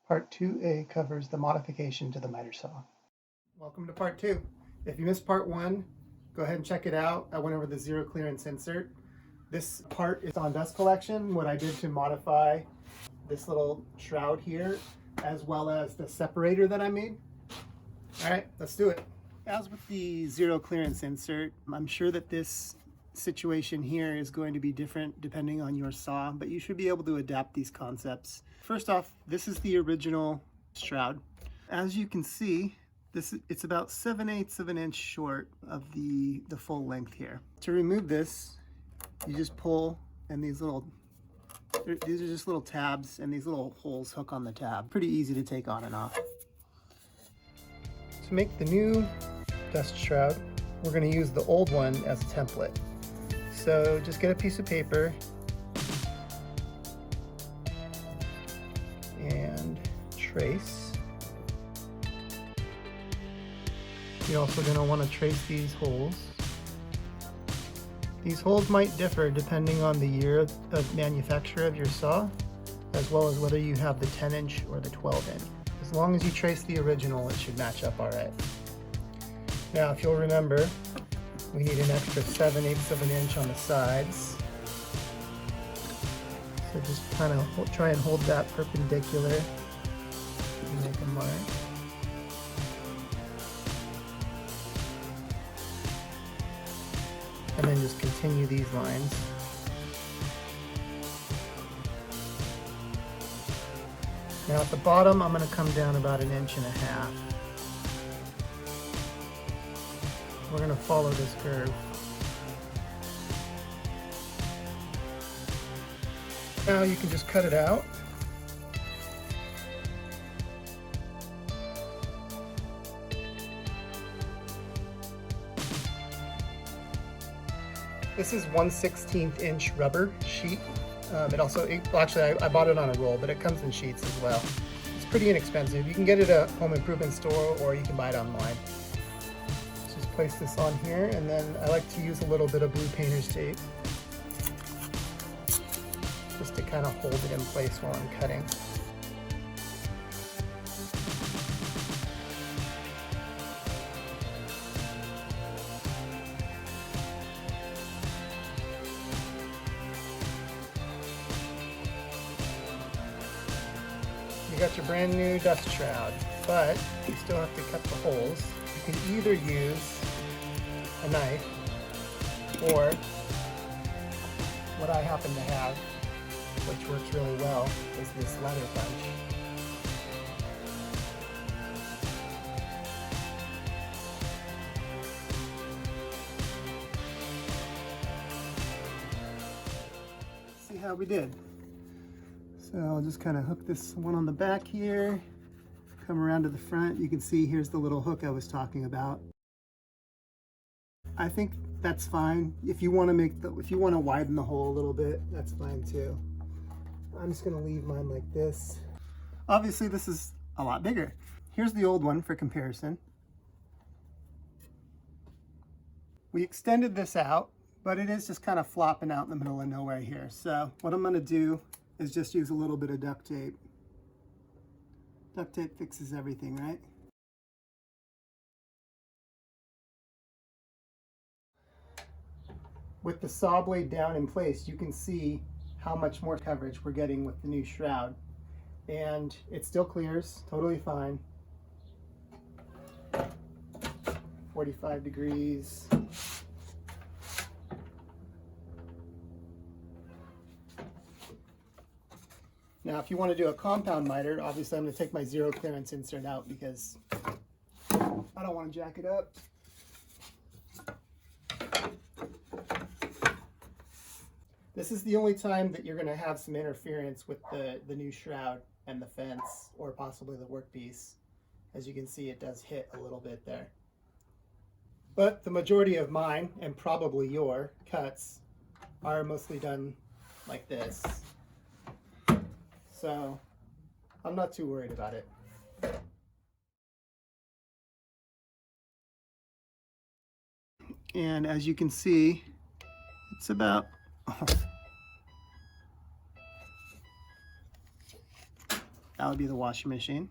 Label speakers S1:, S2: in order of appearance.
S1: Part 2A covers the modification to the miter saw. Welcome to Part 2. If you missed Part 1, go ahead and check it out. I went over the zero clearance insert. This part is on dust collection, what I did to modify this little shroud here, as well as the separator that I made. All right, let's do it. As with the zero clearance insert, I'm sure that this situation here is going to be different depending on your saw, but you should be able to adapt these concepts. First off, this is the original shroud. As you can see, it's about 7/8 of an inch short of the full length here. To remove this, you just pull, and these are just little tabs, and these little holes hook on the tab. Pretty easy to take on and off. To make the new dust shroud, we're going to use the old one as a template. So just get a piece of paper and trace. You're also going to want to trace these holes. These holes might differ depending on the year of manufacture of your saw, as well as whether you have the 10-inch or the 12-inch. As long as you trace the original, it should match up all right. Now, if you'll remember, we need an extra 7/8 of an inch on the sides. So just kind of try and hold that perpendicular and make a mark. And then just continue these lines. Now at the bottom, I'm going to come down about 1.5 inches. We're going to follow this curve. Now you can just cut it out. This is 1/16 inch rubber sheet. Actually I bought it on a roll, but it comes in sheets as well. It's pretty inexpensive. You can get it at a home improvement store, or you can buy it online. Just place this on here, and then I like to use a little bit of blue painter's tape just to kind of hold it in place while I'm cutting. You got your brand new dust shroud, but you still have to cut the holes. You can either use a knife, or what I happen to have, which works really well, is this leather punch. See how we did. So I'll just kind of hook this one on the back here, come around to the front. You can see here's the little hook I was talking about. I think that's fine. If you want to widen the hole a little bit, that's fine too. I'm just going to leave mine like this. Obviously this is a lot bigger. Here's the old one for comparison. We extended this out, but it is just kind of flopping out in the middle of nowhere here. So what I'm going to do is just use a little bit of duct tape. Duct tape fixes everything, right? With the saw blade down in place, you can see how much more coverage we're getting with the new shroud. And it still clears totally fine. 45 degrees. Now, if you want to do a compound miter, obviously I'm going to take my zero clearance insert out because I don't want to jack it up. This is the only time that you're going to have some interference with the new shroud and the fence, or possibly the workpiece. As you can see, it does hit a little bit there. But the majority of mine, and probably your cuts, are mostly done like this. So I'm not too worried about it. And as you can see, it's about That would be the washing machine.